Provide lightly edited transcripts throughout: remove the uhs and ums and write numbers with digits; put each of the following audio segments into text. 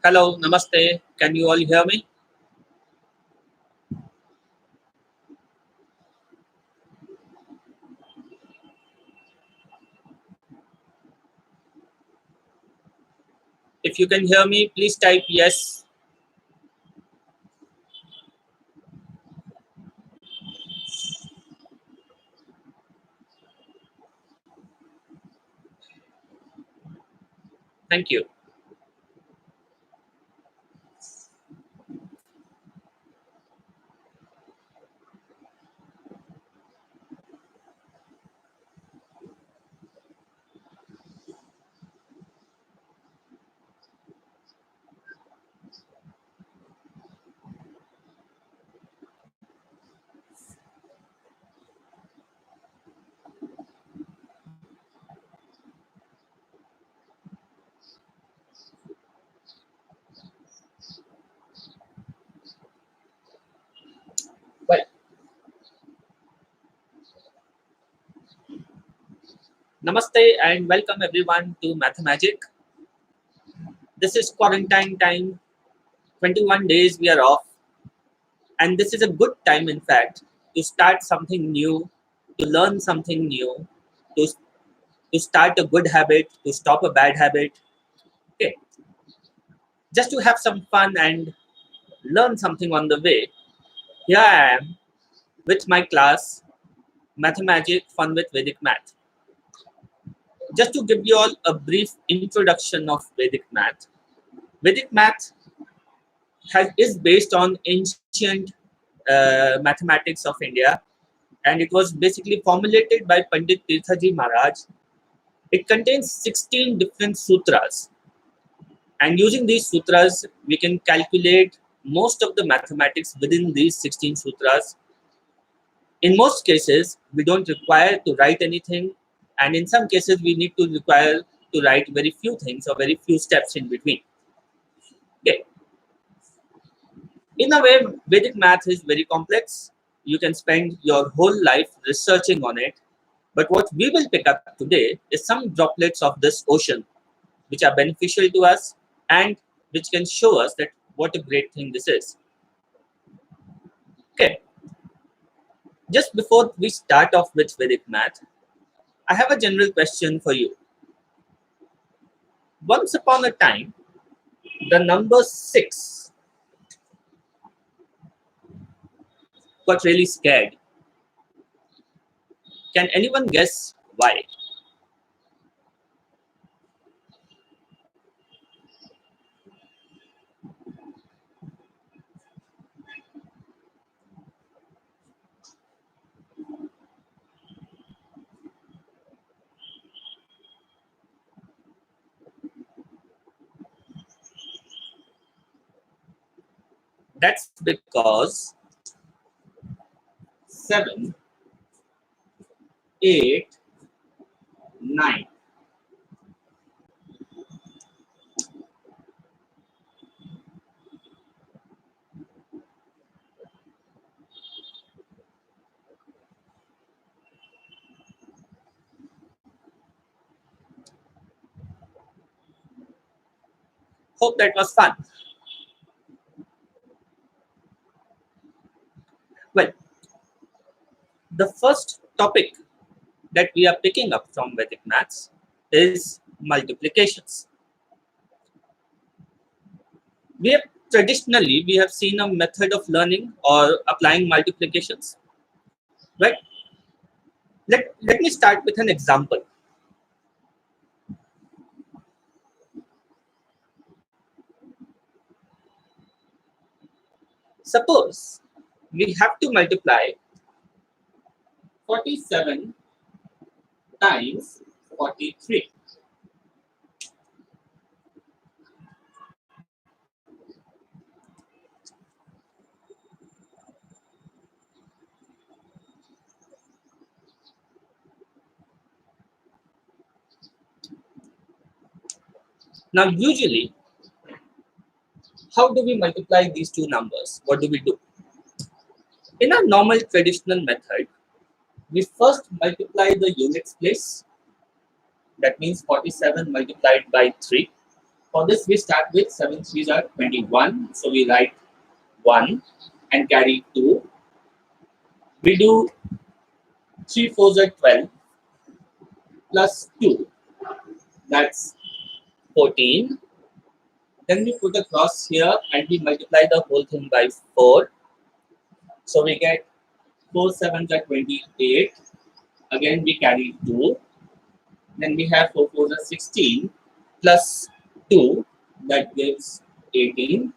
Hello, namaste. Can you all hear me? If you can hear me, please type yes. Thank you. Well, namaste and welcome everyone to MatheMagic. This is quarantine time. 21 days we are off, and this is a good time, in fact, to start something new, to learn something new, to, to start a good habit, to stop a bad habit. Okay, just to have some fun and learn something on the way. Here I am with my class, MatheMagic Fun with Vedic Math. Just to give you all a brief introduction of Vedic Math. Vedic Math is based on ancient mathematics of India, and it was basically formulated by Pandit Tirthaji Maharaj. It contains 16 different sutras, and using these sutras, we can calculate most of the mathematics within these 16 sutras. In most cases, we don't require to write anything, and in some cases, we need to require to write very few things or very few steps in between. Okay. In a way, Vedic math is very complex. You can spend your whole life researching on it. But what we will pick up today is some droplets of this ocean, which are beneficial to us and which can show us that what a great thing this is. Okay. Just before we start off with Vedic math, I have a general question for you. Once upon a time, the number 6 got really scared. Can anyone guess why? That's because 7, 8, 9. Hope that was fun. Well, the first topic that we are picking up from Vedic maths is multiplications. We have seen a method of learning or applying multiplications, right? Let me start with an example. Suppose we have to multiply 47 times 43. Now, usually, how do we multiply these two numbers? What do we do? In a normal traditional method, we first multiply the units place. That means 47 multiplied by 3. For this, we start with 7 3s are 21. So we write 1 and carry 2. We do 3 4s are 12 plus 2. That's 14. Then we put a cross here and we multiply the whole thing by 4. So we get 4 7s are 28. Again, we carry 2. Then we have 4 4s are 16 plus 2. That gives 18.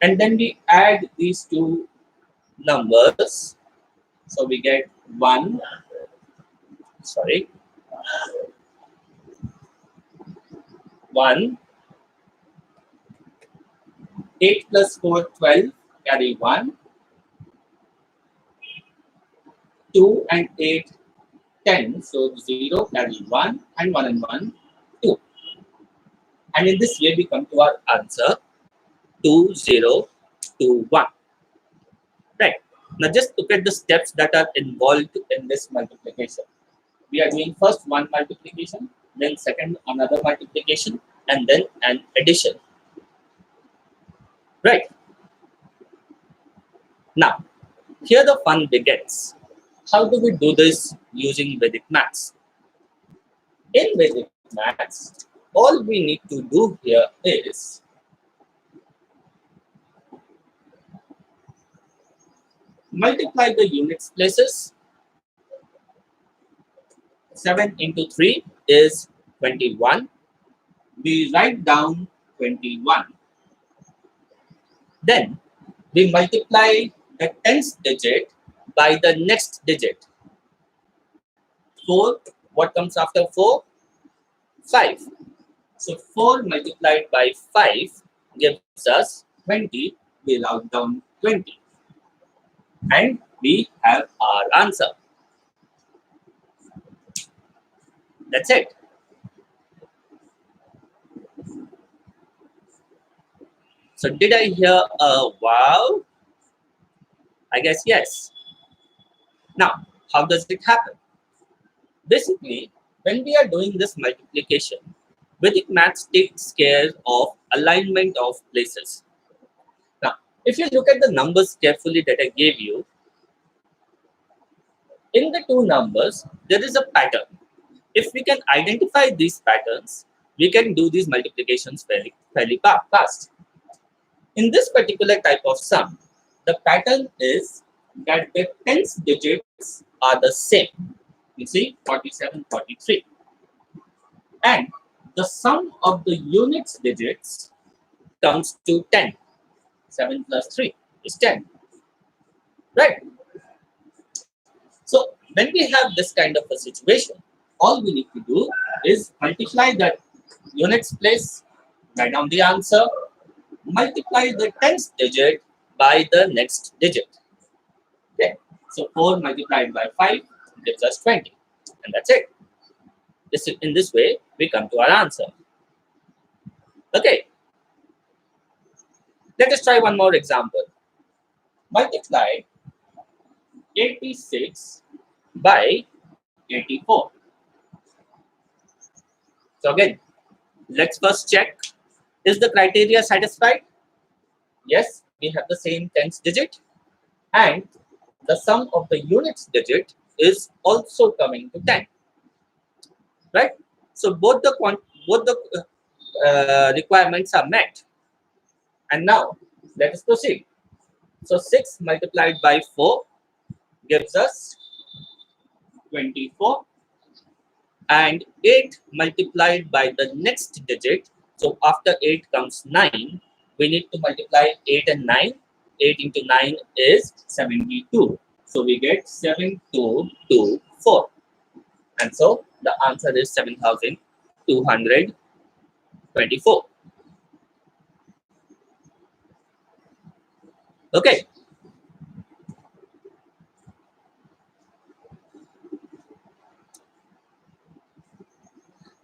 And then we add these two numbers. So we get 1. Sorry. 1. 8 plus 4, 12. Carry 1. 2 and 8, 10. So 0, carry 1. And 1 and 1, 2. And in this way, we come to our answer 2021. Right. Now just look at the steps that are involved in this multiplication. We are doing first one multiplication, then second another multiplication, and then an addition. Right. Now, here the fun begins. How do we do this using Vedic Maths? In Vedic Maths, all we need to do here is multiply the units places. 7 into 3 is 21. We write down 21. Then we multiply the 10th digit by the next digit. 4, what comes after 4? 5. So 4 multiplied by 5 gives us 20. We write down 20. And we have our answer. That's it. So did I hear a wow? I guess yes. Now, how does it happen? Basically, when we are doing this multiplication, Vedic Maths takes care of alignment of places. Now, if you look at the numbers carefully that I gave you, in the two numbers, there is a pattern. If we can identify these patterns, we can do these multiplications fairly fast. In this particular type of sum, the pattern is that the tens digits are the same. You see, 47, 43. And the sum of the units digits comes to 10. 7 plus 3 is 10. Right? So, when we have this kind of a situation, all we need to do is multiply the units place, write down the answer, multiply the 10th digit by the next digit. Okay, so 4 multiplied by 5 gives us 20, and that's it. In this way, we come to our answer. Okay, let us try one more example. Multiply 86 by 84. So again, let's first check, is the criteria satisfied? Yes, we have the same 10th digit, and the sum of the units digit is also coming to 10. Right? So both the requirements are met. And now let us proceed. So 6 multiplied by 4 gives us 24, and 8 multiplied by the next digit. So after 8 comes 9. We need to multiply 8 and 9. 8 into 9 is 72. So we get 7224. And so the answer is 7224. Okay.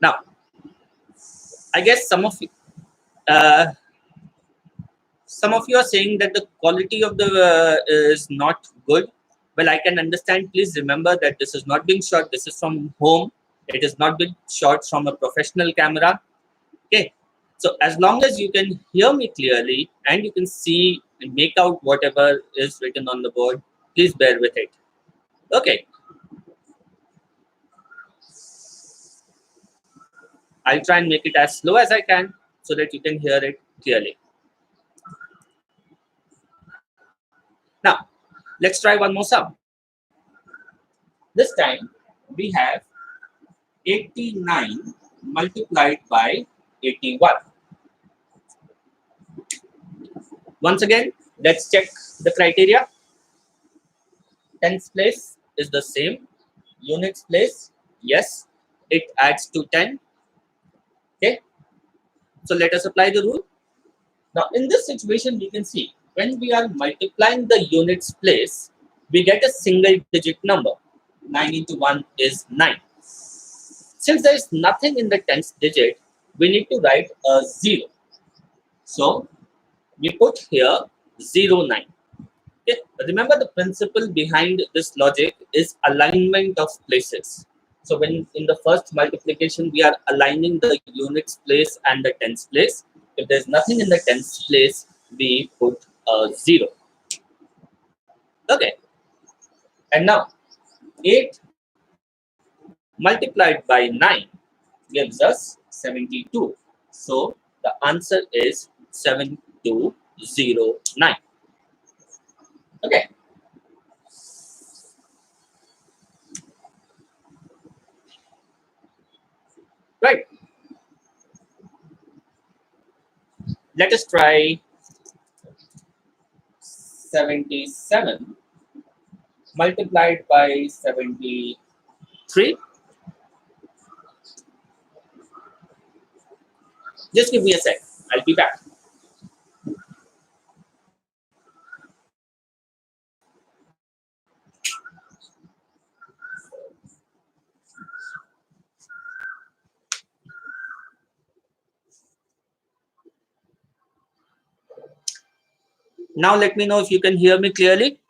Now, I guess some of you are saying that the quality of the is not good. Well, I can understand. Please remember that this is not being shot. This is from home. It is not being shot from a professional camera. Okay. So as long as you can hear me clearly and you can see and make out whatever is written on the board, please bear with it. Okay. I'll try and make it as slow as I can so that you can hear it clearly. Now, let's try one more sum. This time, we have 89 multiplied by 81. Once again, let's check the criteria. Tens place is the same. Units place, yes, it adds to 10. Okay, so let us apply the rule. Now, in this situation, we can see when we are multiplying the units place, we get a single digit number. 9 into 1 is 9. Since there is nothing in the tens digit, we need to write a 0. So, we put here 0, 9. Okay. Remember, the principle behind this logic is alignment of places. So when in the first multiplication, we are aligning the units place and the tens place. If there's nothing in the tens place, we put a 0. Okay. And now, 8 multiplied by 9 gives us 72. So the answer is 7209. Okay. Right. Let us try 77 multiplied by 73. Just give me a sec. I'll be back. Now let me know if you can hear me clearly.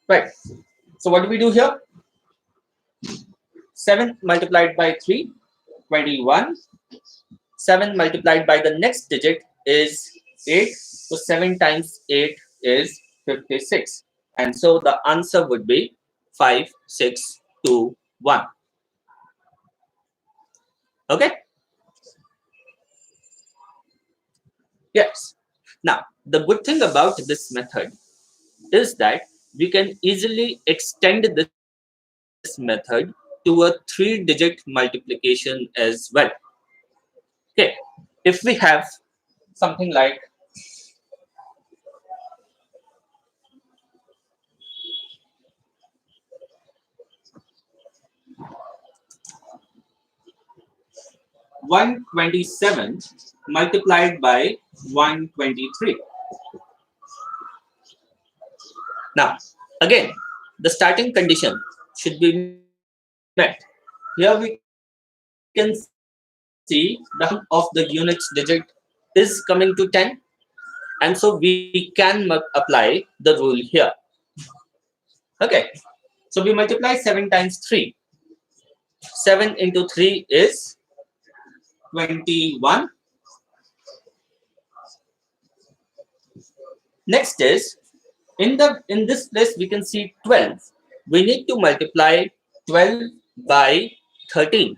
Right. So what do we do here? 7 multiplied by 3, 21. 7 multiplied by the next digit is 8. So 7 times 8 is 56. And so the answer would be 5621. Okay? Yes. Now, the good thing about this method is that we can easily extend this method to a 3-digit multiplication as well. Okay, if we have something like 127 multiplied by 123. Now, again, the starting condition should be met. Here we can see the sum of the units digit is coming to 10, and so we can apply the rule here. Okay, so we multiply 7 times 3. 7 into 3 is 21. Next is in this place we can see 12. We need to multiply 12 by 13.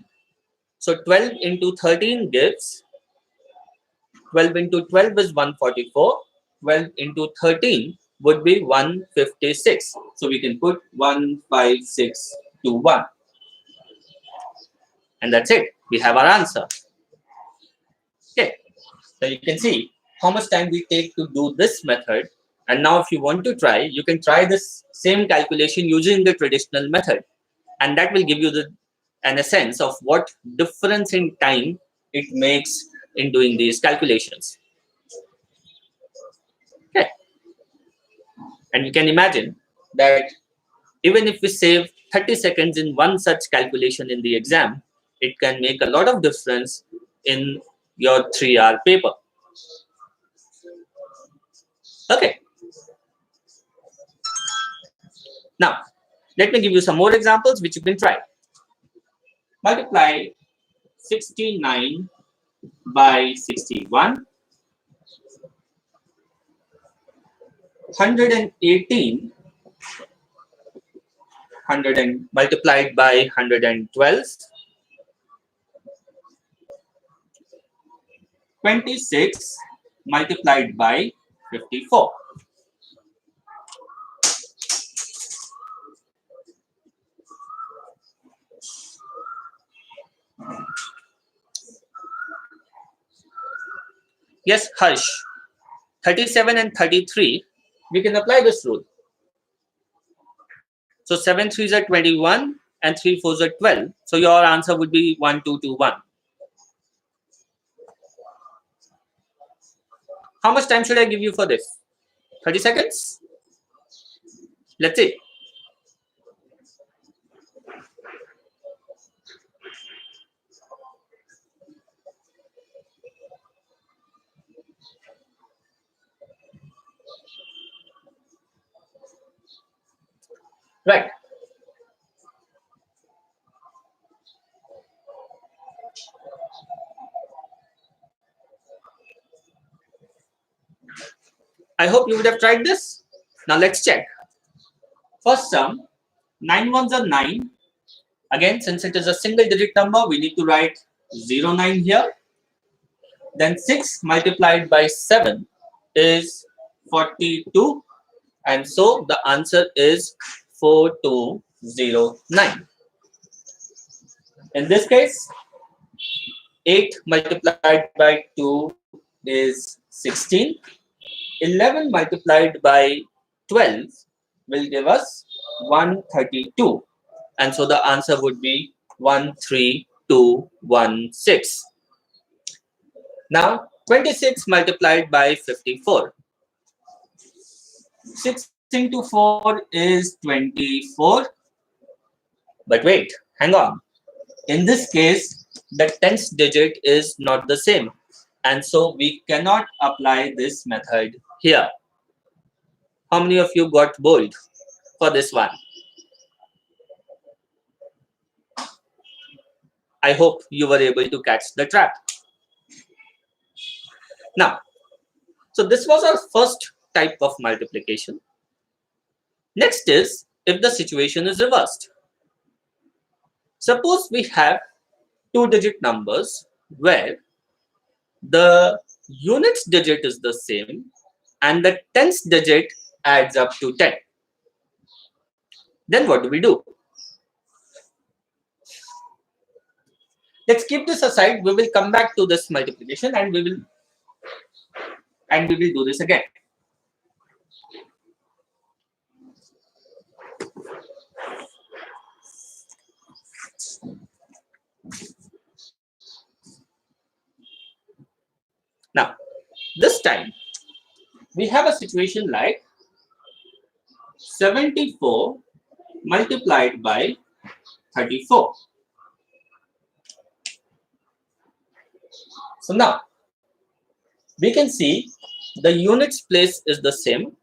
So 12 into 13 gives 12 into 12 is 144. 12 into 13 would be 156. So we can put 15621. And that's it. We have our answer. Okay. So you can see how much time we take to do this method. And now if you want to try, you can try this same calculation using the traditional method. And that will give you an essence of what difference in time it makes in doing these calculations. Okay. And you can imagine that even if we save 30 seconds in one such calculation in the exam, it can make a lot of difference in your 3-hour paper. Okay. Now, let me give you some more examples which you can try. Multiply 69 by 61, 118 multiplied by 112, 26 multiplied by 54. Yes, Harsh. 37 and 33, we can apply this rule. So 7 3s are 21 and 3 4s are 12. So your answer would be 1 2 2 1. How much time should I give you for this? 30 seconds? Let's see. Right. I hope you would have tried this. Now let's check. First sum, 9 ones are 9. Again, since it is a single digit number, we need to write 0 9 here. Then 6 multiplied by 7 is 42. And so the answer is 4209. In this case, 8 multiplied by 2 is 16. 11 multiplied by 12 will give us 132. And so the answer would be 13216. Now, 26 multiplied by 54. 6 into 4 is 24. But wait, hang on. In this case, the tens digit is not the same. And so we cannot apply this method here. How many of you got bold for this one? I hope you were able to catch the trap. Now, so this was our first type of multiplication. Next is if the situation is reversed. Suppose we have two-digit numbers where the units digit is the same and the tens digit adds up to 10. Then what do we do? Let's keep this aside. We will come back to this multiplication and we will do this again. Now, this time we have a situation like 74 multiplied by 34. So now we can see the units place is the same.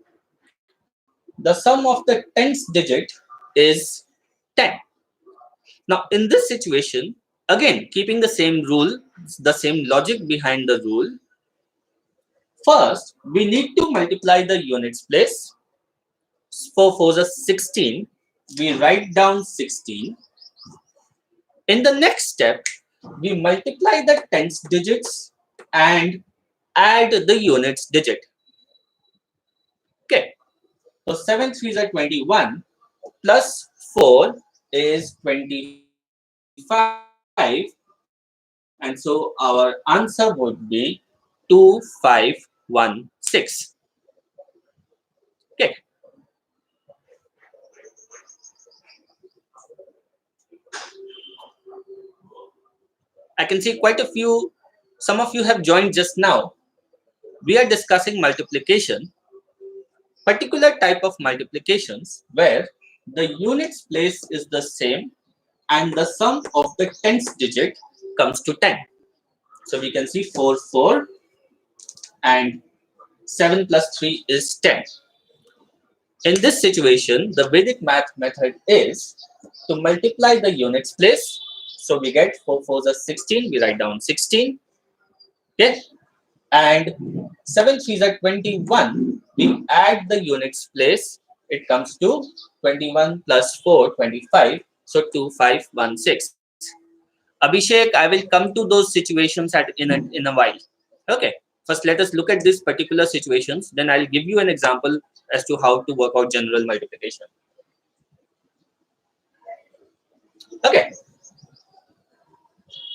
The sum of the tens digit is 10. Now in this situation, again keeping the same rule, the same logic behind the rule, first we need to multiply the units place. 4 4s are 16. We write down 16. In the next step, we multiply the tens digits and add the units digit. Okay. So 7 3s are 21 plus 4 is 25. And so our answer would be 2516. Okay. I can see quite a few, some of you have joined just now. We are discussing multiplication, particular type of multiplications where the units place is the same and the sum of the tens digit comes to 10. So we can see 4 4 and 7 plus 3 is 10. In this situation, the Vedic math method is to multiply the units place. So we get 4 4s are 16, we write down 16. Okay. And 7 3s are 21. We add the units place. It comes to 21 plus 4, 25. So 2516. Abhishek, I will come to those situations in a while. Okay. First, let us look at these particular situations. Then I'll give you an example as to how to work out general multiplication. Okay.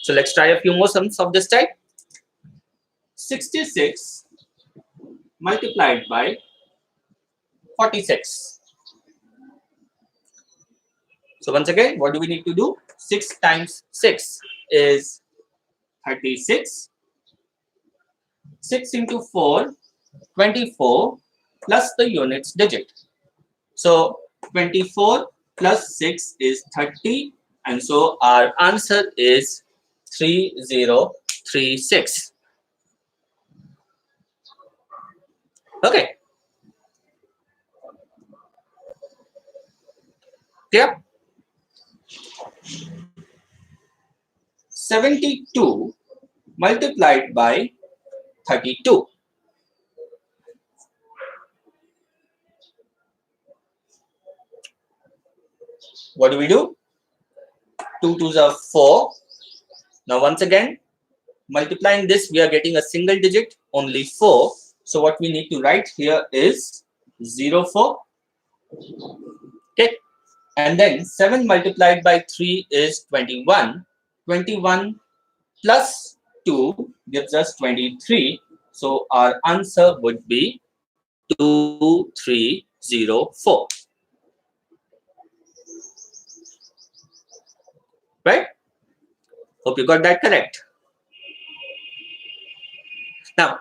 So let's try a few more sums of this type. 66 multiplied by 46. So once again, what do we need to do? 6 times 6 is 36. 6 into 4, 24 plus the units digit. So 24 plus 6 is 30. And so our answer is 3036. Okay. Clear? 72 multiplied by 32. What do we do? 2 2s are 4. Now once again, multiplying this, we are getting a single digit, only 4. So what we need to write here is 0 4. Okay. And then 7 multiplied by 3 is 21. 21 plus 2 gives us 23. So our answer would be 2304. Right? Hope you got that correct. Now,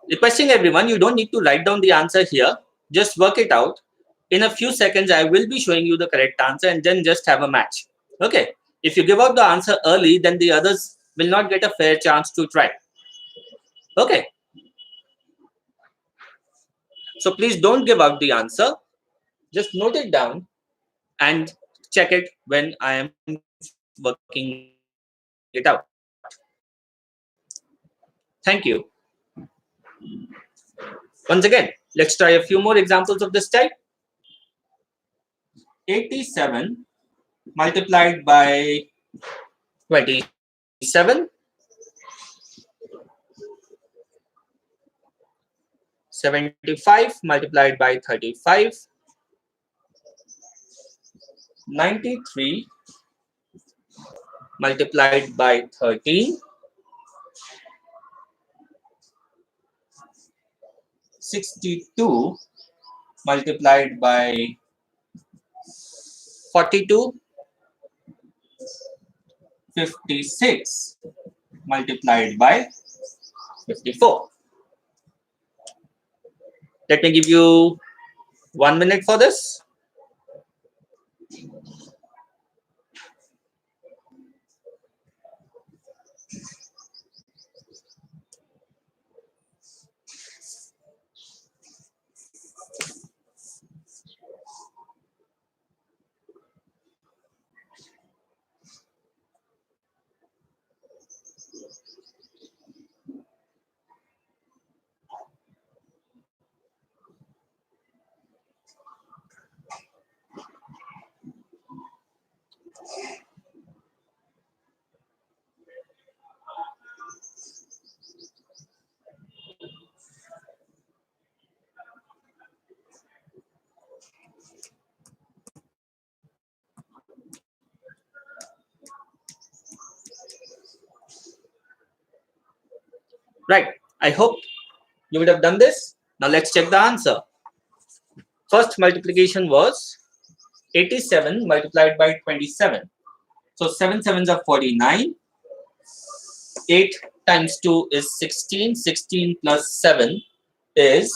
requesting everyone, you don't need to write down the answer here. Just work it out. In a few seconds, I will be showing you the correct answer and then just have a match. Okay. If you give out the answer early, then the others will not get a fair chance to try. Okay. So please don't give out the answer. Just note it down and check it when I am working it out. Thank you. Once again, let's try a few more examples of this type. 87 multiplied by 27. 75 multiplied by 35. 93 multiplied by 13. 62 multiplied by 42. 56 multiplied by 54. Let me give you 1 minute for this. Right. I hope you would have done this. Now let's check the answer. First multiplication was 87 multiplied by 27. So 7 sevens are 49. 8 times 2 is 16. 16 plus 7 is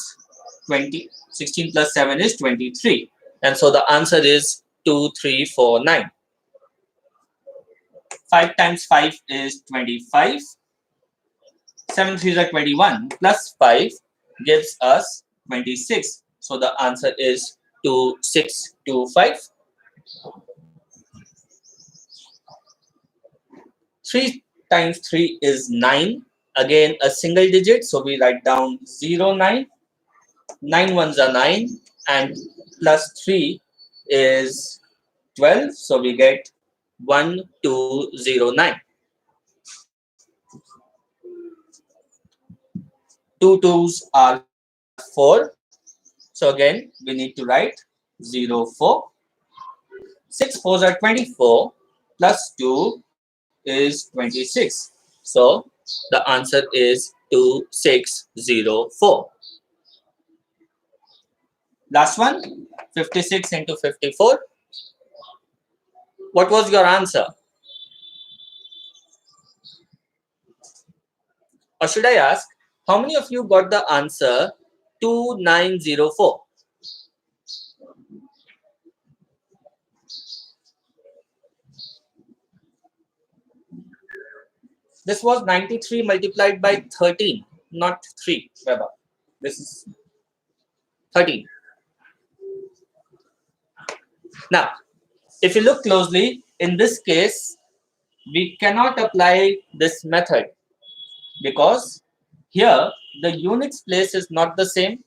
20. 16 plus 7 is 23. And so the answer is 2349. 5 times 5 is 25. 7 3s are 21 plus 5 gives us 26. So the answer is 2625. 3 times 3 is 9. Again, a single digit. So we write down 0, 9. 9 ones are 9. And plus 3 is 12. So we get 1209. 2 twos are 4. So again, we need to write 0, 4. 6 fours are 24. Plus 2 is 26. So the answer is 2604. Last one, 56 into 54. What was your answer? Or should I ask, how many of you got the answer 2904? This was 93 multiplied by 13, not 3, Weber. This is 13. Now, if you look closely, in this case, we cannot apply this method because here the units place is not the same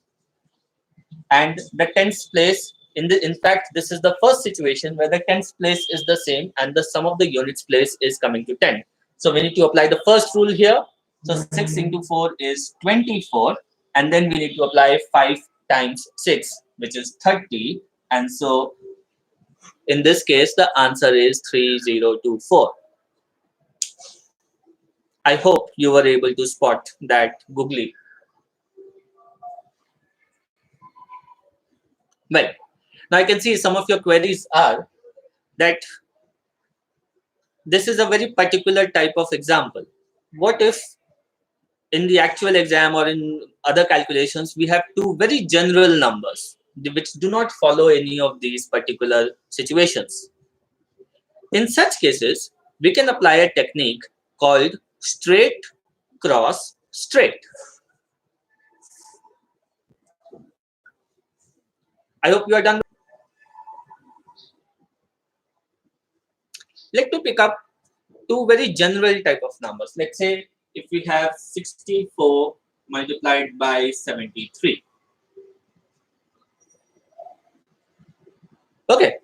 and the tens place in fact this is the first situation where the tens place is the same and the sum of the units place is coming to 10. So we need to apply the first rule here. So 6 into 4 is 24 and then we need to apply 5 times 6 which is 30 and so in this case the answer is 3024. I hope you were able to spot that googly. Well, now I can see some of your queries are that this is a very particular type of example. What if in the actual exam or in other calculations, we have two very general numbers which do not follow any of these particular situations? In such cases, we can apply a technique called straight cross straight. I hope you are done. Let me pick up two very general type of numbers. Let's say if we have 64 multiplied by 73. Okay.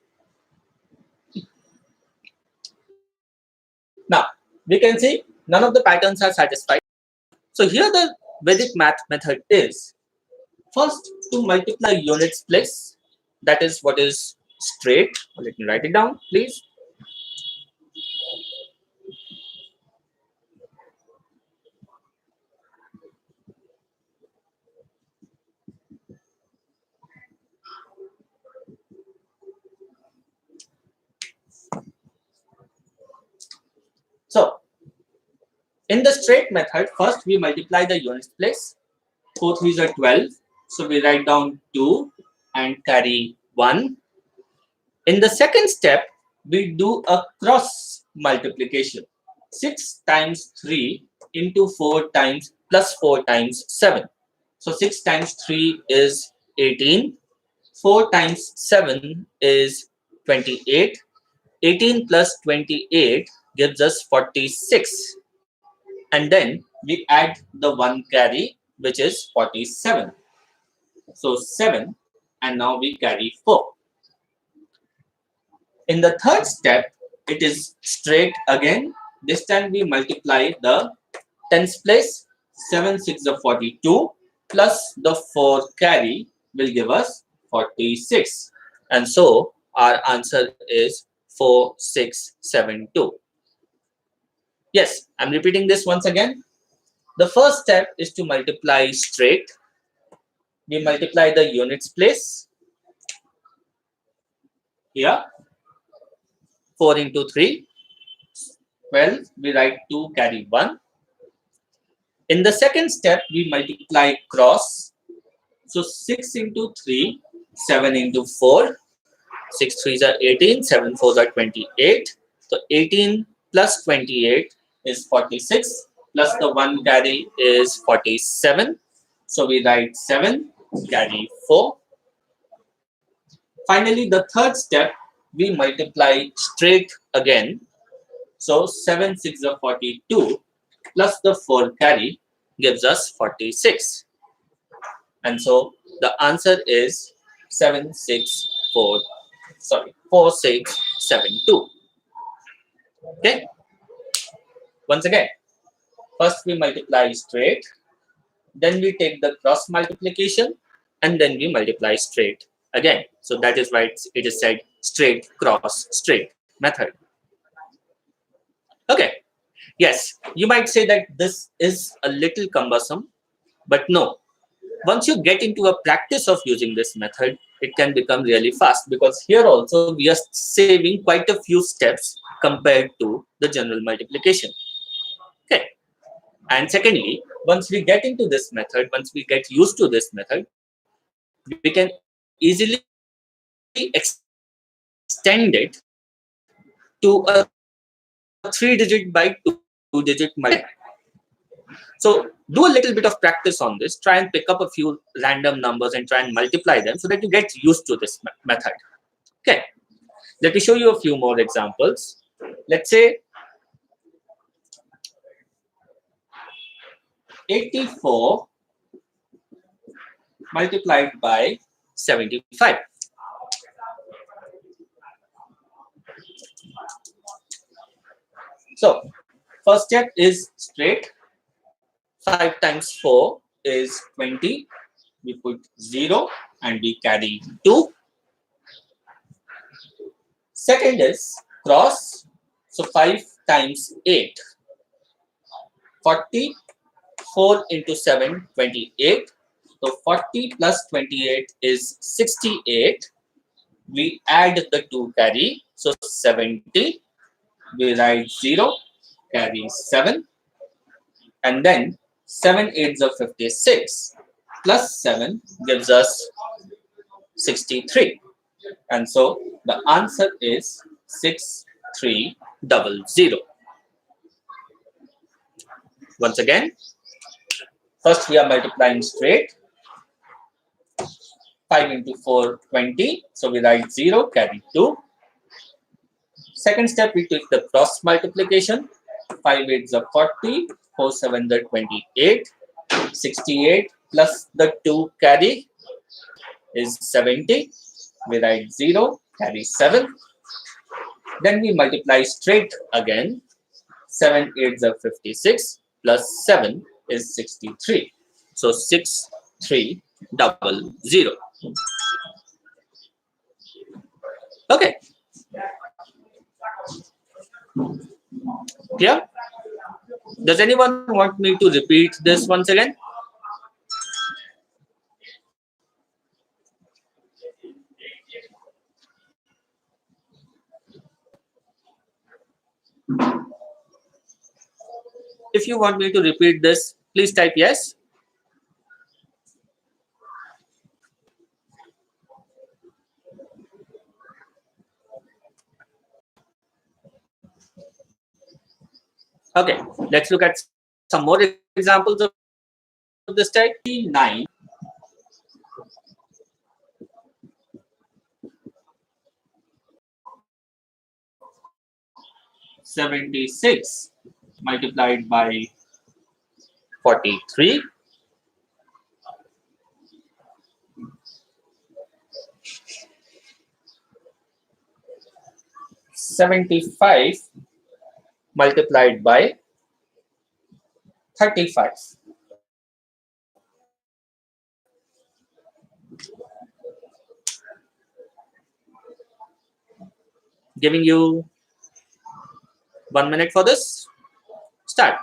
Now, we can see none of the patterns are satisfied. So here the Vedic math method is first to multiply units place. That is what is straight. Let me write it down, please. So in the straight method, first we multiply the units place. 4 3s are 12. So we write down 2 and carry 1. In the second step, we do a cross multiplication. 6 times 3 into 4 times plus 4 times 7. So 6 times 3 is 18. 4 times 7 is 28. 18 plus 28 gives us 46. And then we add the 1 carry, which is 47. So 7, and now we carry 4. In the third step, it is straight again. This time we multiply the tens place. 7 6 are 42 plus the 4 carry will give us 46. And so our answer is 4672. Yes, I'm repeating this once again. The first step is to multiply straight. We multiply the units place. Here, 4 into 3, 12. We write 2, carry 1. In the second step, we multiply cross. So 6 into 3, 7 into 4. 6 3s are 18, 7 4s are 28. So 18 plus 28 is 46, plus the 1 carry is 47. So we write 7, carry 4. Finally, the third step, we multiply straight again. So 7 6 are 42 plus the 4 carry gives us 46. And so the answer is 4672. Okay. Once again, first we multiply straight, then we take the cross multiplication, and then we multiply straight again. So that is why it is said straight cross straight method. Okay. Yes, you might say that this is a little cumbersome, but no. Once you get into a practice of using this method, it can become really fast, because here also we are saving quite a few steps compared to the general multiplication. Okay. And secondly, once we get into this method, once we get used to this method, we can easily extend it to a 3-digit by 2-digit multiplication. So do a little bit of practice on this. Try and pick up a few random numbers and try and multiply them so that you get used to this method. Okay. Let me show you a few more examples. Let's say 84 multiplied by 75. So first step is straight. 5 times 4 is 20. We put 0 and we carry 2. Second is cross. So 5 times 8. 40. 4 into 7, 28. So 40 plus 28 is 68. We add the 2 carry. So 70. We write 0, carry 7. And then 7 8s are 56. Plus 7 gives us 63. And so the answer is 6300. Once again, first we are multiplying straight. 5 into 4, 20. So we write 0, carry 2. Second step, we take the cross multiplication. 5 8s are 40. 4 7s are 28. 68 plus the 2 carry is 70. We write 0, carry 7. Then we multiply straight again. 7 8s are 56 plus 7 is 63. So 6300. Okay. Clear? Does anyone want me to repeat this once again? If you want me to repeat this, please type yes. Okay, let's look at some more examples of this type. 9 76 multiplied by 43. 75 multiplied by 35. Giving you 1 minute for this. Start.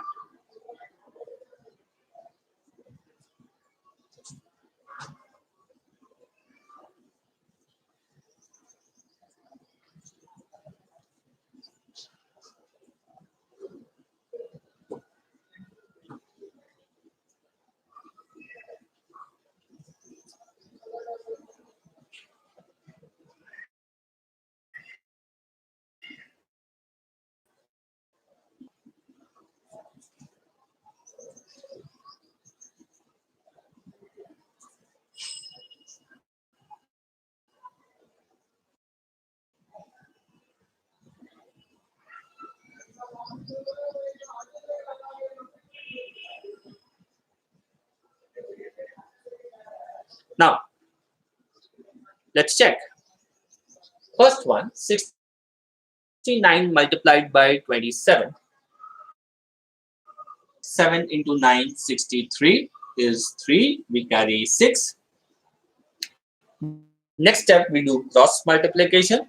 Now, let's check. First one, 69 multiplied by 27. 7 into 9, 63 is 3. We carry 6. Next step, we do cross multiplication.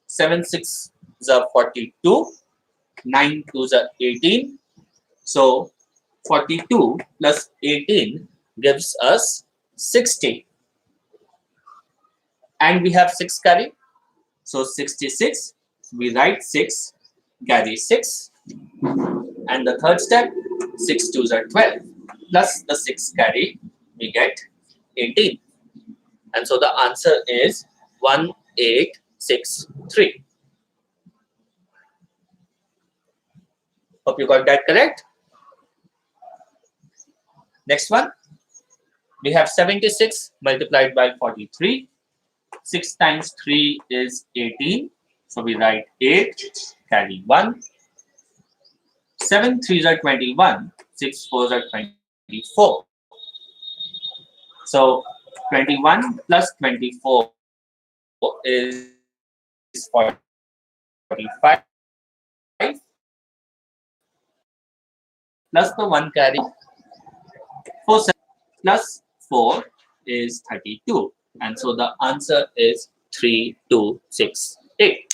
7 6 is a 42. 9 2 is a 18. So 42 plus 18 gives us 60. And we have 6 carry. So 66. We write 6, carry 6. And the third step, 6 2s are 12. Plus the 6 carry, we get 18. And so the answer is 1863. Hope you got that correct. Next one, we have 76 multiplied by 43. 6 times 3 is 18. So we write 8, carry 1. 7 3s are 21. 6 4s are 24. So 21 plus 24 is 45. Plus the 1 carry. 4 plus 4 is 32. And so the answer is 3268.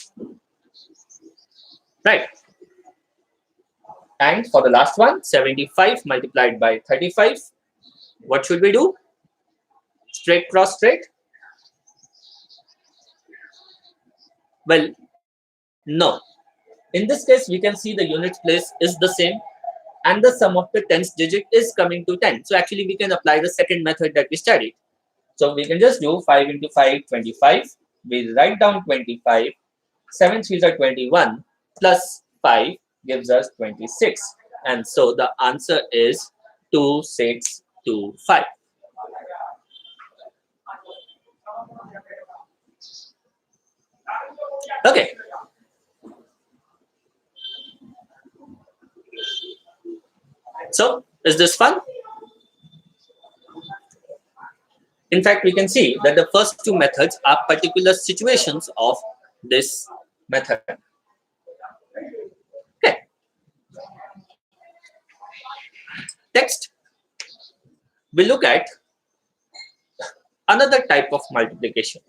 Right. And for the last one, 75 multiplied by 35. What should we do? Straight cross straight? Well, no. In this case, we can see the units place is the same and the sum of the tens digit is coming to 10. So actually, we can apply the second method that we studied. So we can just do 5 into 5, 25. We write down 25. 7 3s are 21 plus 5 gives us 26. And so the answer is 2625. Okay. So is this fun? In fact, we can see that the first two methods are particular situations of this method. Okay. Next, we look at another type of multiplication.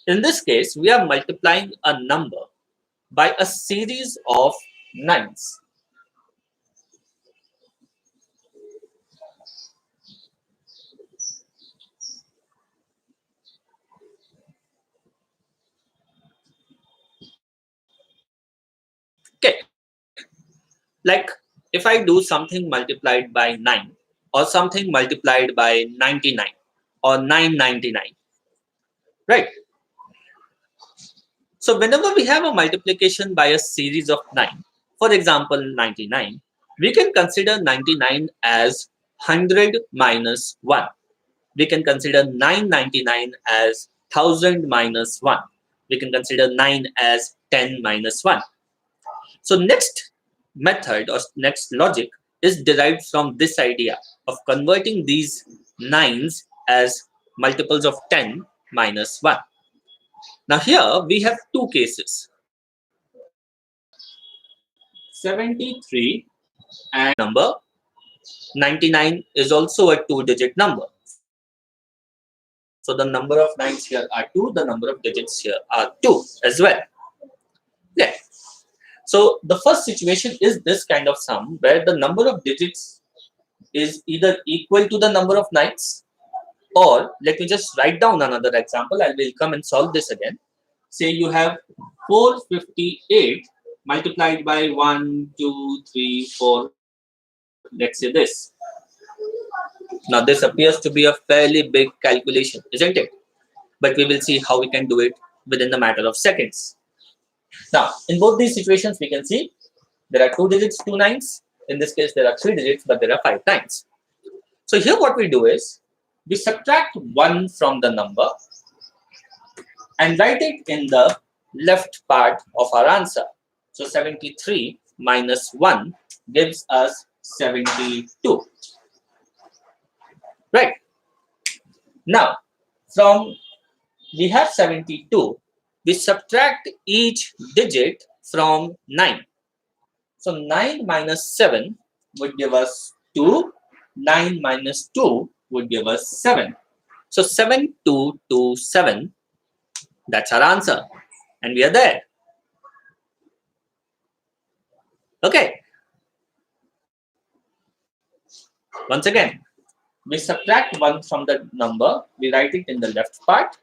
In this case, we are multiplying a number by a series of nines. Okay, like if I do something multiplied by 9 or something multiplied by 99 or 999, right? So whenever we have a multiplication by a series of 9, for example 99, we can consider 99 as 100 minus 1. We can consider 999 as 1000 minus 1. We can consider 9 as 10 minus 1. So next method or next logic is derived from this idea of converting these 9s as multiples of 10 minus 1. Now here we have two cases. 73 and number 99 is also a two-digit number. So the number of 9s here are 2, the number of digits here are 2 as well. Okay. So the first situation is this kind of sum where the number of digits is either equal to the number of 9s, or let me just write down another example. I will come and solve this again. Say you have 458 multiplied by 1, 2, 3, 4. Let's say this. Now this appears to be a fairly big calculation, isn't it? But we will see how we can do it within a matter of seconds. Now, in both these situations, we can see there are 2 digits, 2 nines. In this case, there are 3 digits, but there are 5 nines. So here what we do is, we subtract 1 from the number and write it in the left part of our answer. So 73 minus 1 gives us 72. Right. Now, from we have 72, we subtract each digit from 9. So 9 minus 7 would give us 2. 9 minus 2 would give us 7. So 7227, that's our answer. And we are there. Okay. Once again, we subtract 1 from the number, we write it in the left part,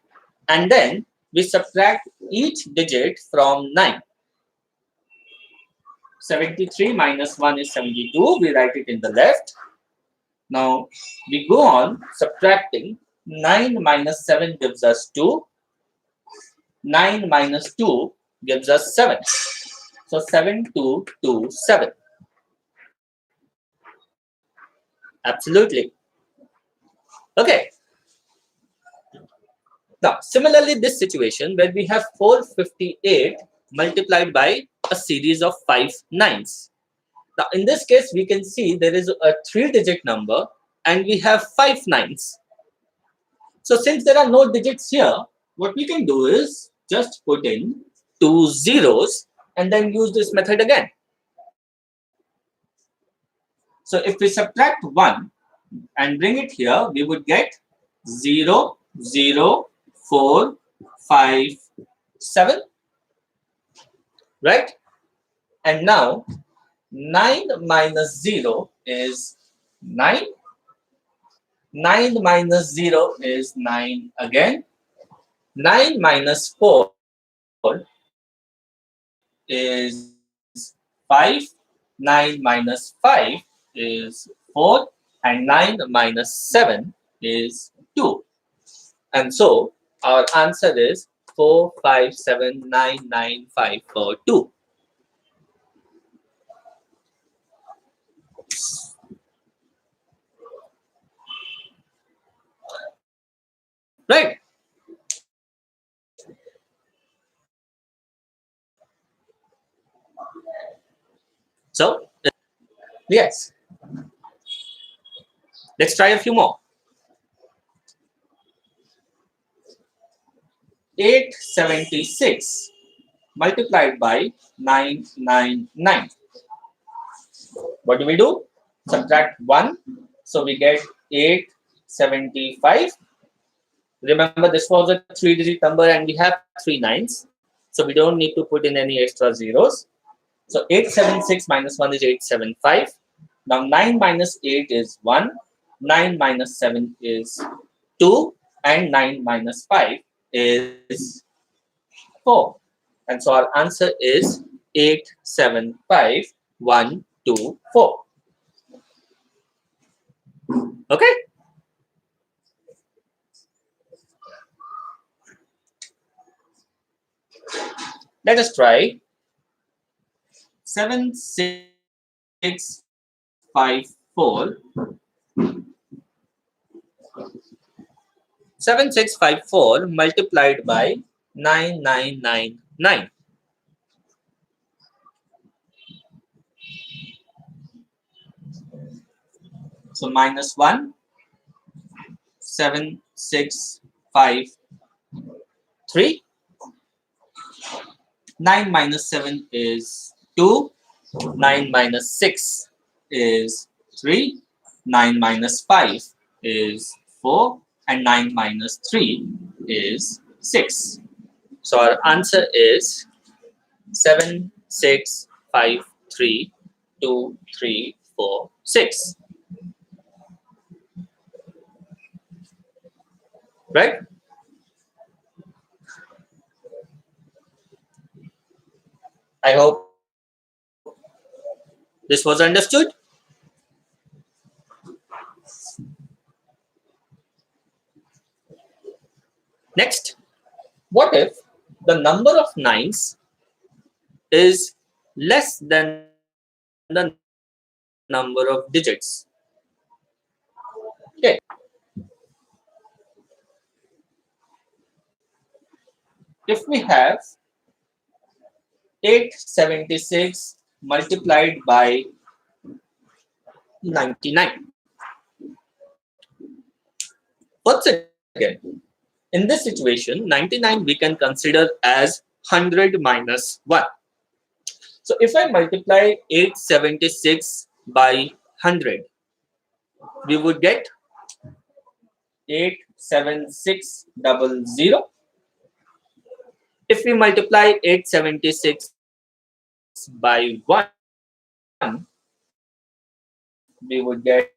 and then we subtract each digit from 9. 73 minus 1 is 72, we write it in the left. Now we go on subtracting. 9 minus 7 gives us 2. 9 minus 2 gives us 7. So 7227. Absolutely. Okay. Now, similarly, this situation where we have 458 multiplied by a series of 5 nines. Now, in this case, we can see there is a 3-digit number and we have 5 nines. So, since there are no digits here, what we can do is just put in 2 zeros and then use this method again. So, if we subtract 1 and bring it here, we would get 0, 0, 4, 5, 7. Right? And now 9 minus 0 is 9. 9 minus 0 is 9 again. 9 minus 4 is 5. 9 minus 5 is 4. And 9 minus 7 is 2. And so our answer is 4, 5, 7, 9, 9, 5, 4, 2. Right? So, yes. Let's try a few more. 876 multiplied by 999. What do? Subtract 1. So we get 875. Remember, this was a 3-digit number and we have 3 nines. So we don't need to put in any extra zeros. So 876 minus 1 is 875. Now 9 minus 8 is 1. 9 minus 7 is 2. And 9 minus 5 is 4. And so our answer is 875124. Okay? Let us try 7654. 7654 multiplied by 9999. So minus 1, 7, 6, 5, 3. 9 minus 7 is 2. 9 minus 6 is 3. 9 minus 5 is 4. And 9 minus 3 is 6. So our answer is 7, 6, 5, 3, 2, 3, 4, 6. Right? I hope this was understood. Next, what if the number of nines is less than the number of digits? Okay. If we have 876 multiplied by 99, what's it again. In this situation, 99 we can consider as 100 minus 1. So if I multiply 876 by 100, we would get 87600. If we multiply 876 by 1, we would get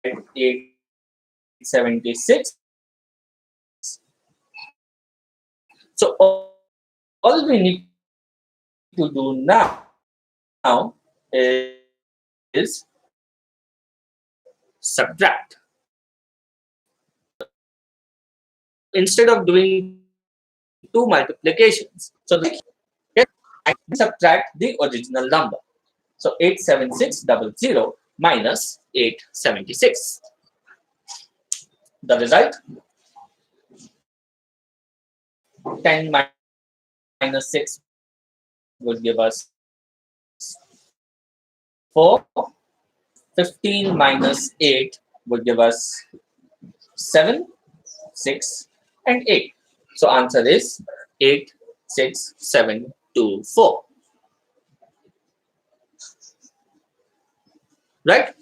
876. So all we need to do now is subtract. Instead of doing two multiplications, so I subtract the original number. So 87600 minus 876. The result, 10 minus 6 would give us 4. 15 minus 8 would give us 7, 6, and 8. So answer is 86724. Right?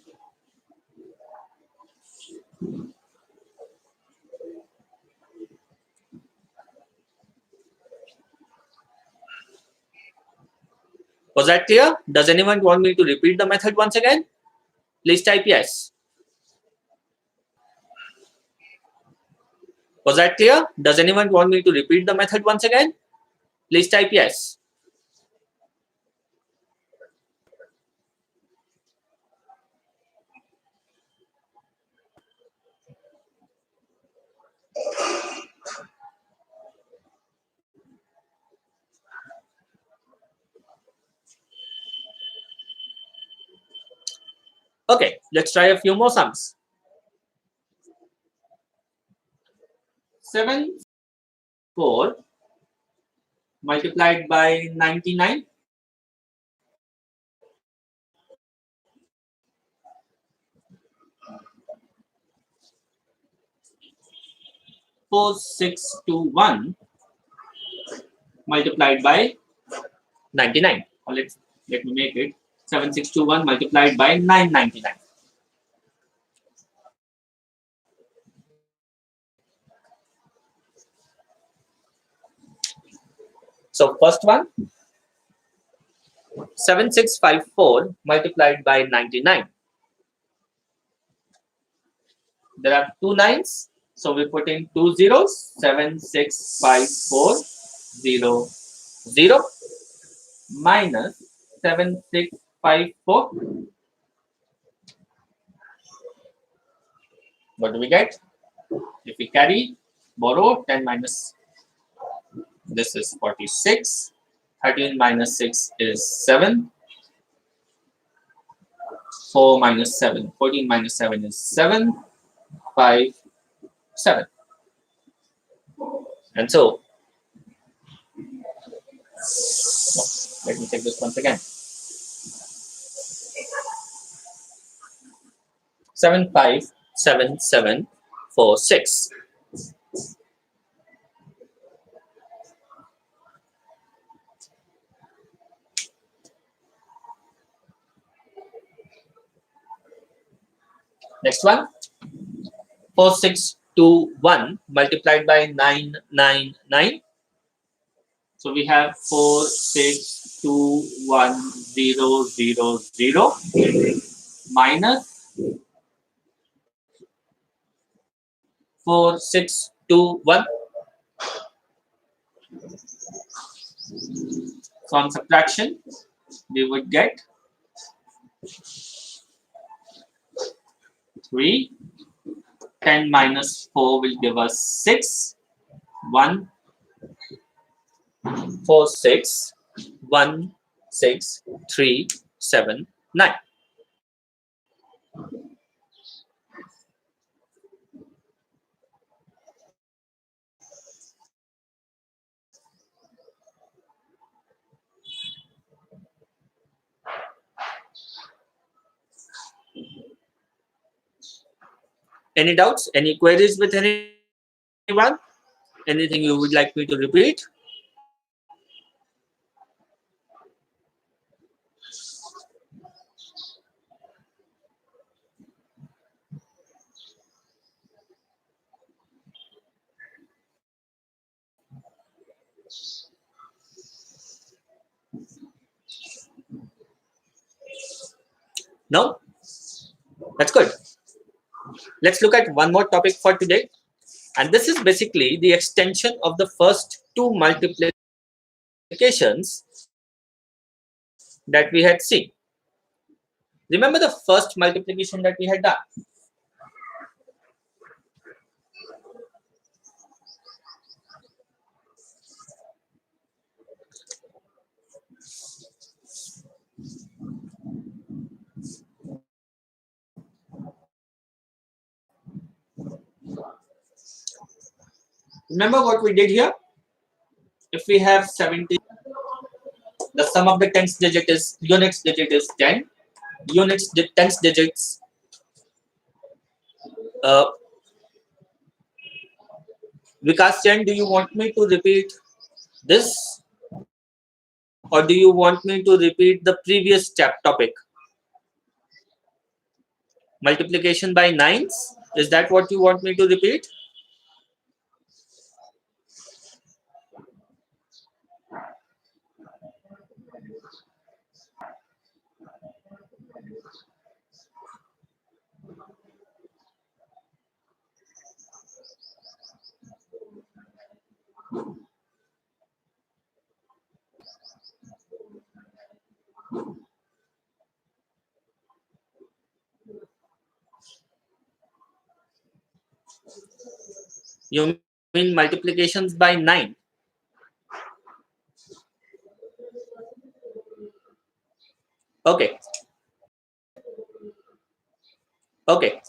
Was that clear? Does anyone want me to repeat the method once again? Please type yes. Was that clear? Does anyone want me to repeat the method once again? Please type yes. Okay, let's try a few more sums. 764 multiplied by 99. 4621 multiplied by 99. Or let me make it 7621 multiplied by 999. So first one, 7654 multiplied by 99. There are two nines, so we put in two zeros. 76540 minus 7654. What do we get? If we carry, borrow, 10 minus this is 46. 13 minus 6 is 7. 4 minus 7. 14 minus 7 is 7. 5, 7. And so, let me take this once again. 757746. Next one, 4621 multiplied by 999. So we have 4621000 minus 4621. So on subtraction, we would get 3. 10 minus 4 will give us 6. 1, 4, 6, 1, 6, 3, 7, 9. Any doubts? Any queries with anything? anyone? Anything you would like me to repeat? No? That's good. Let's look at one more topic for today. And this is basically the extension of the first two multiplications that we had seen. Remember the first multiplication that we had done? Remember what we did here? If we have 70, the sum of the tens digit is units digit is 10. Units tens digits. Vikas Chen, do you want me to repeat this, or do you want me to repeat the previous topic? Multiplication by nines. Is that what you want me to repeat? You mean multiplications by 9? Okay. Okay.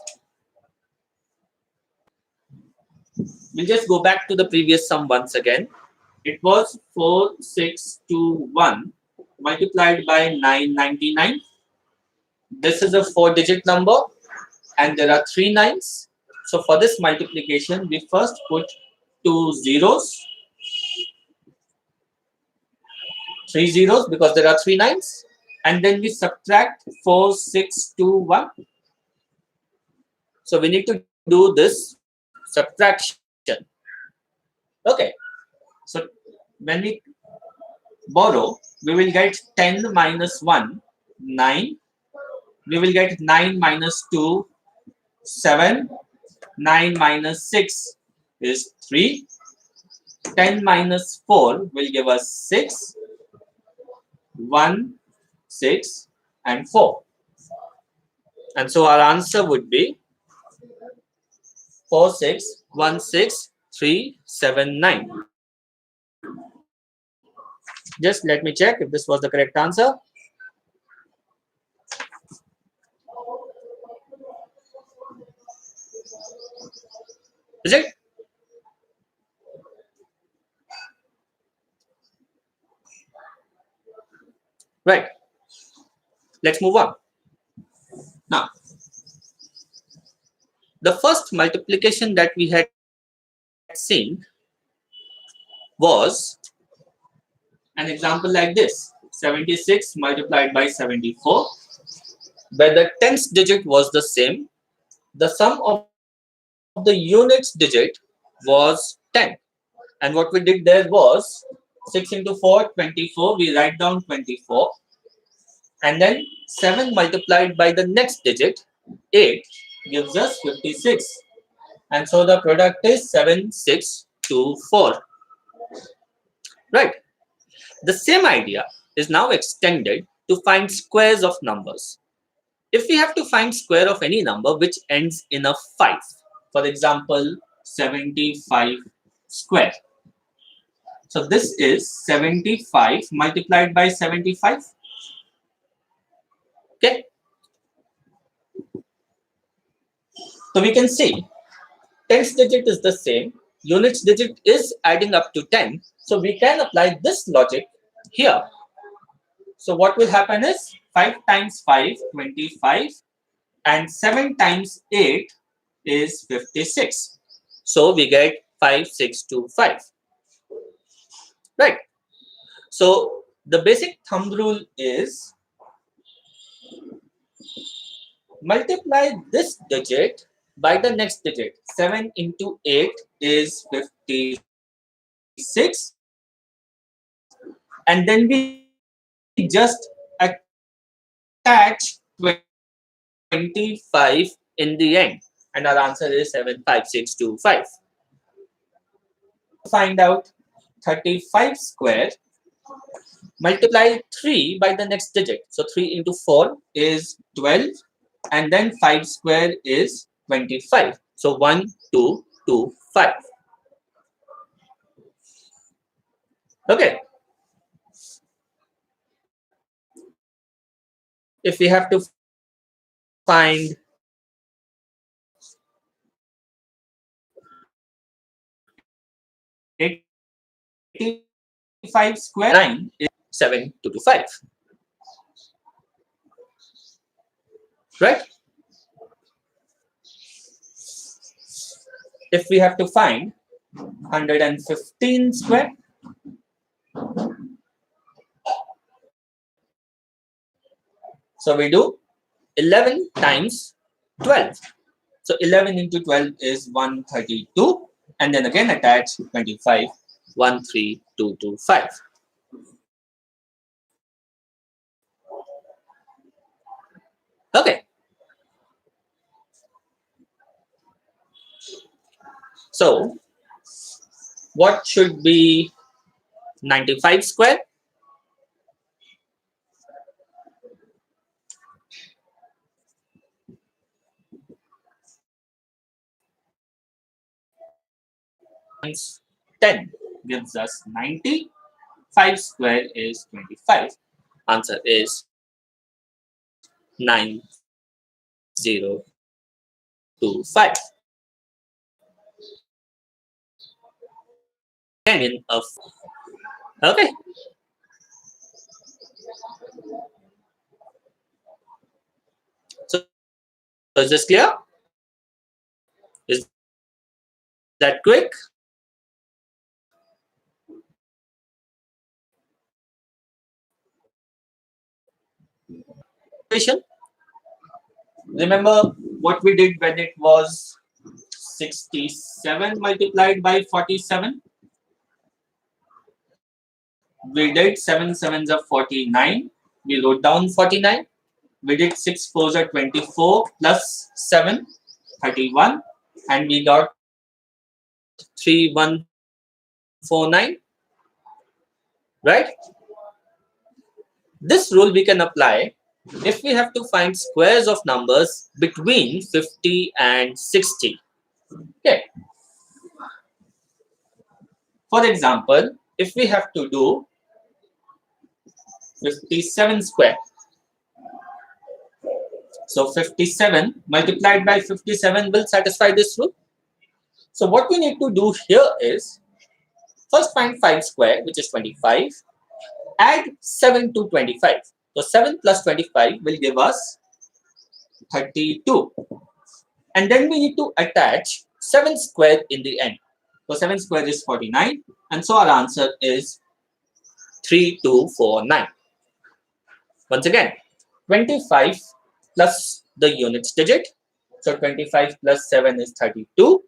We'll just go back to the previous sum once again. It was 4621 multiplied by 999. This is a 4-digit number and there are 3 nines. So for this multiplication, we first put 2 zeros, 3 zeros because there are 3 nines, and then we subtract 4621. So we need to do this subtraction. Okay. So when we borrow, we will get 10 minus 1, 9. We will get 9 minus 2, 7. 9 minus 6 is 3. 10 minus 4 will give us 6. 1, 6, and 4. And so our answer would be 461639. Just let me check if this was the correct answer. Is it? Right. Let's move on. Now, the first multiplication that we had seen was an example like this: 76 multiplied by 74, where the tens digit was the same. The sum of the units digit was 10. And what we did there was 6 into 4, 24. We write down 24. And then 7 multiplied by the next digit, 8, gives us 56. And so the product is 7624. Right. The same idea is now extended to find squares of numbers. If we have to find square of any number which ends in a 5, for example, 75 square. So this is 75 multiplied by 75. Okay. So we can see tens digit is the same. Units digit is adding up to 10. So we can apply this logic here. So what will happen is 5 times 5, 25. And 7 times 8 is 56. So we get 5625. Right. So the basic thumb rule is multiply this digit by the next digit. 7 into 8 is 56. And then we just attach 25 in the end. And our answer is 75625. Find out 35 square. Multiply 3 by the next digit. So 3 into 4 is 12. And then 5 square is 25. So 1, 2, 2, 5. Okay. If we have to find 85 square, 9 is 725. Right? If we have to find 115 square, so we do 11 times 12. So 11 into 12 is 132. And then again attach 25, 13225. Okay. So what should be 95 square? Times 10 gives us 90. 5 square is 25. Answer is 9025. In of okay. So is this clear? Is that quick? Remember what we did when it was 67 multiplied by 47? We did 7 sevens are 49. We wrote down 49. We did 6 fours are 24 plus 7, 31. And we got 3149. Right? This rule we can apply if we have to find squares of numbers between 50 and 60. Okay. For example, if we have to do 57 square. So 57 multiplied by 57 will satisfy this rule. So what we need to do here is first find 5 square, which is 25. Add 7 to 25. So 7 plus 25 will give us 32. And then we need to attach 7 square in the end. So 7 square is 49. And so our answer is 3249. Once again, 25 plus the units digit. So 25 plus 7 is 32.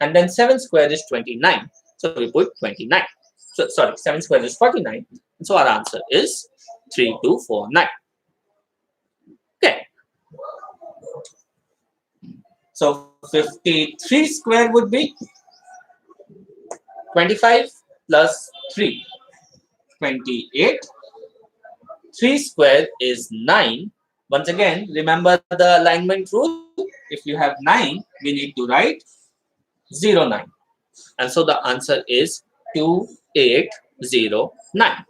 And then 7 square is 29. So we put 29. So sorry, 7 square is 49. And so our answer is 3249. Okay. So 53 square would be 25 plus 3, 28. 3 square is 9. Once again, remember the alignment rule. If you have 9, we need to write 09. And so the answer is 2809.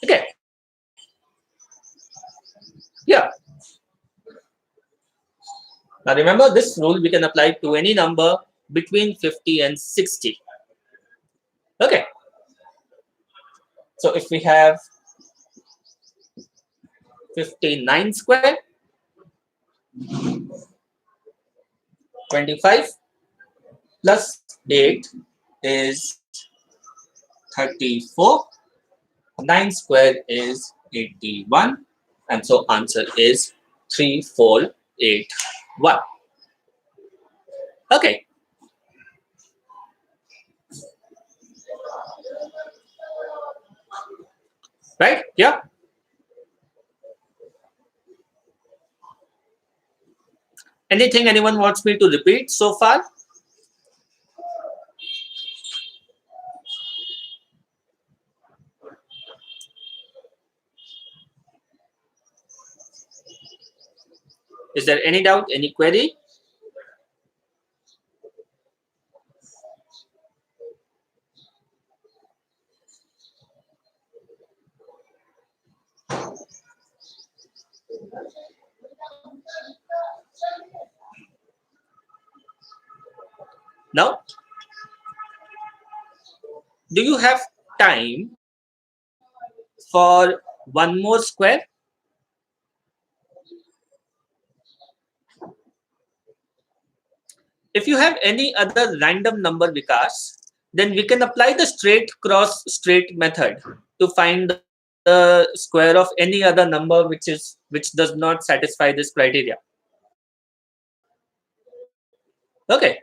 Okay. Yeah. Now remember this rule we can apply to any number between 50 and 60. Okay. So if we have 59 square, 25 plus 8 is 34. 9 square is 81. And so answer is 3481. Okay. Right? Yeah. Anything anyone wants me to repeat so far? Is there any doubt, any query? No? Do you have time for one more square? If you have any other random number, Vikas, then we can apply the straight cross straight method to find the square of any other number which does not satisfy this criteria. Okay.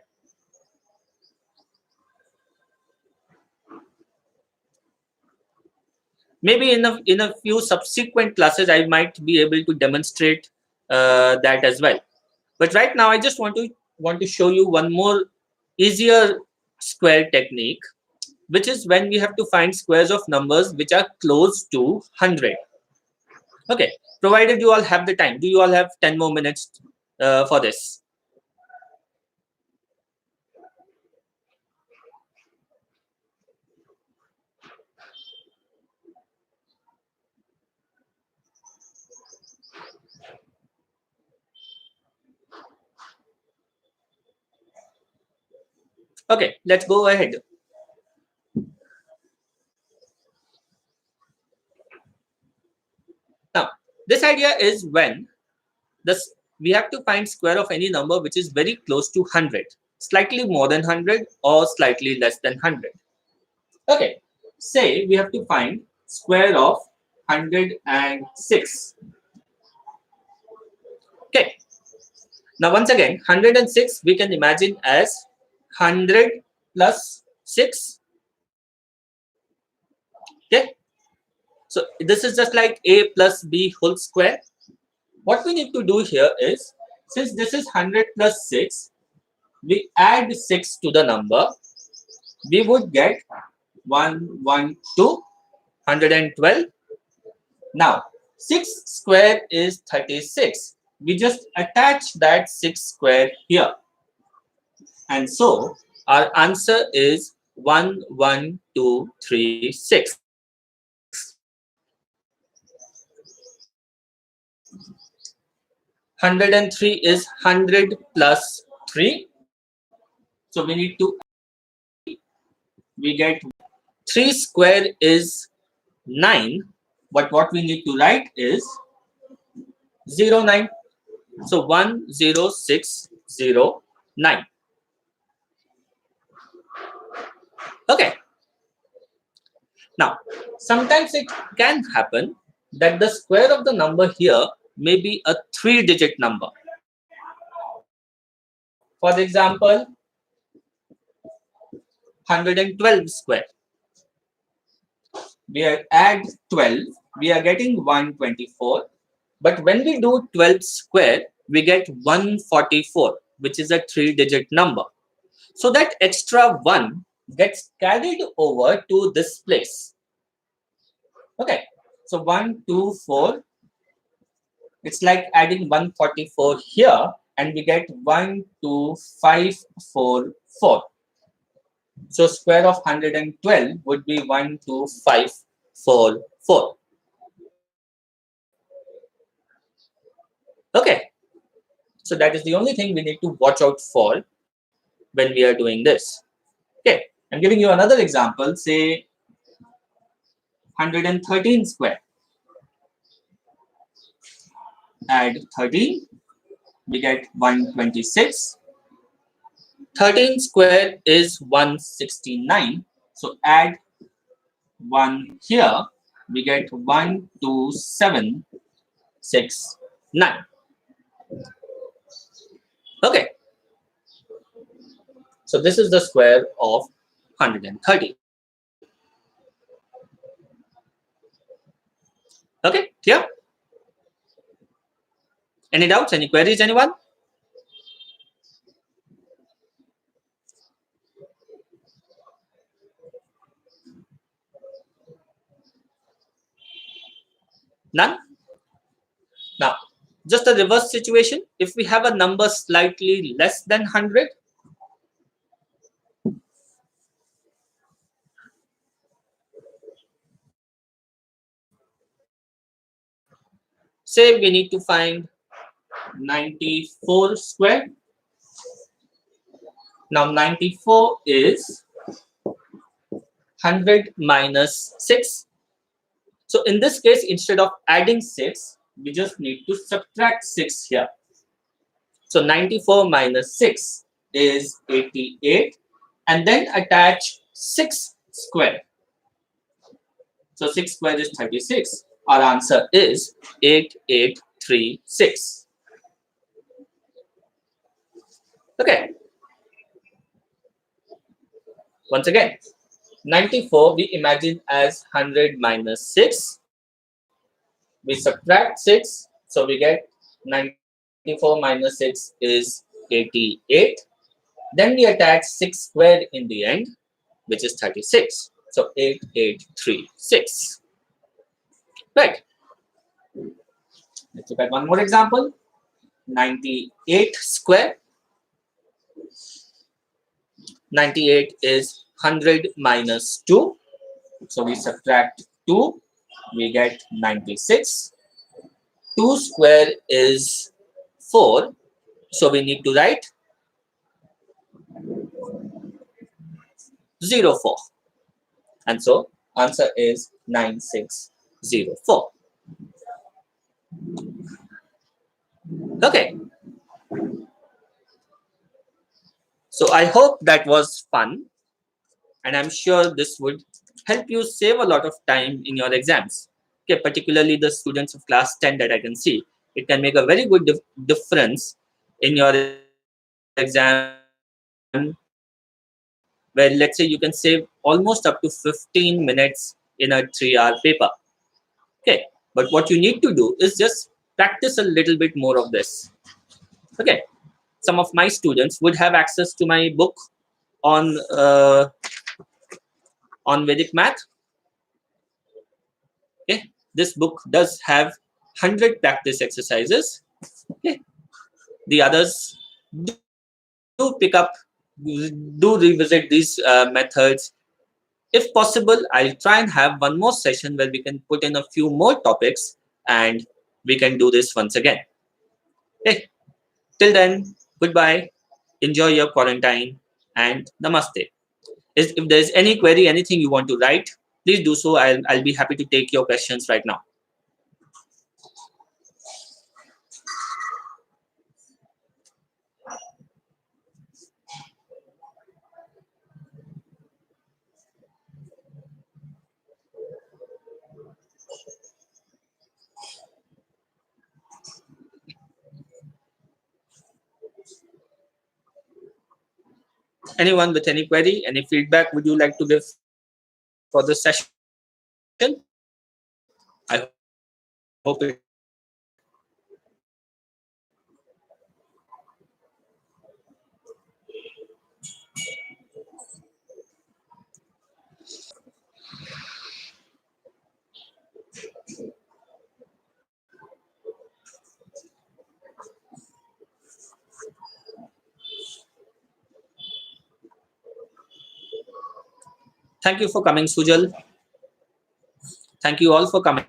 Maybe in a few subsequent classes, I might be able to demonstrate that as well. But right now, I just want to show you one more easier square technique, which is when we have to find squares of numbers which are close to 100. Okay, provided you all have the time. Do you all have 10 more minutes for this? Okay, let's go ahead. Now, this idea is when we have to find square of any number which is very close to 100, slightly more than 100 or slightly less than 100. Okay, say we have to find square of 106. Okay, now once again, 106 we can imagine as 100 plus 6. Okay, so this is just like a plus b whole square. What we need to do here is, since this is 100 plus 6, we add 6 to the number. We would get 112, 112. Now, 6 square is 36. We just attach that 6 square here. And so, our answer is 11236. 103 is 100 plus 3. So we need to, we get 3 square is 9. But what we need to write is 09. So 10609. Okay. Now, sometimes it can happen that the square of the number here may be a 3-digit number. For example, 112 square. We add 12, we are getting 124. But when we do 12 square, we get 144, which is a 3-digit number. So that extra 1 gets carried over to this place. Okay, so 124, it's like adding 144 here, and we get 12544. So square of 112 would be 12544. Okay, so that is the only thing we need to watch out for when we are doing this. Okay, I'm giving you another example, say 113 square. Add 13, we get 126. 13 square is 169. So add 1 here. We get 12769. Okay. So this is the square of 130. Okay, clear? Any doubts? Any queries, anyone? None? Now, just a reverse situation. If we have a number slightly less than 100, say we need to find 94 square. Now 94 is 100 minus 6. So in this case, instead of adding 6, we just need to subtract 6 here. So 94 minus 6 is 88. And then attach 6 square. So 6 square is 36. Our answer is 8836. Okay. Once again, 94 we imagine as 100 minus 6. We subtract 6. So we get 94 minus 6 is 88. Then we attach 6 square in the end, which is 36. So 8836. Right. Let's look at one more example. 98 square. 98 is 100 minus 2. So we subtract 2. We get 96. 2 square is 4. So we need to write 04. And so answer is 9604. Okay. So I hope that was fun. And I'm sure this would help you save a lot of time in your exams. Okay, particularly the students of class 10 that I can see. It can make a very good difference in your exam, where let's say you can save almost up to 15 minutes in a 3-hour paper. Okay, but what you need to do is just practice a little bit more of this. Okay, some of my students would have access to my book on Vedic Math. Okay, this book does have 100 practice exercises. Okay, the others do pick up, do revisit these methods. If possible, I'll try and have one more session where we can put in a few more topics and we can do this once again. Okay, till then, goodbye. Enjoy your quarantine and namaste. If there's any query, anything you want to write, please do so. I'll be happy to take your questions right now. Anyone with any query, any feedback would you like to give for this session? I hope it. Thank you for coming, Sujal. Thank you all for coming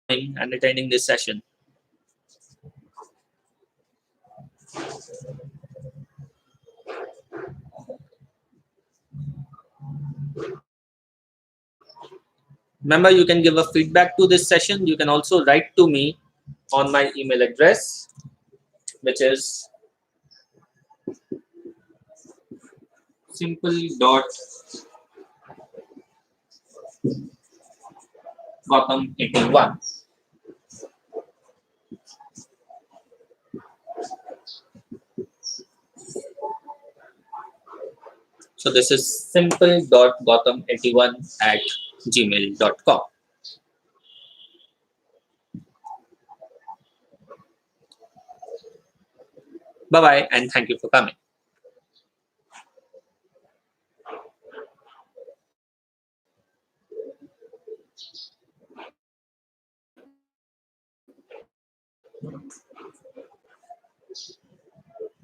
and attending this session. Remember, you can give a feedback to this session. You can also write to me on my email address, which is simple dot Gotham 81. So this is simple.gotham81@gmail.com. Bye bye and thank you for coming.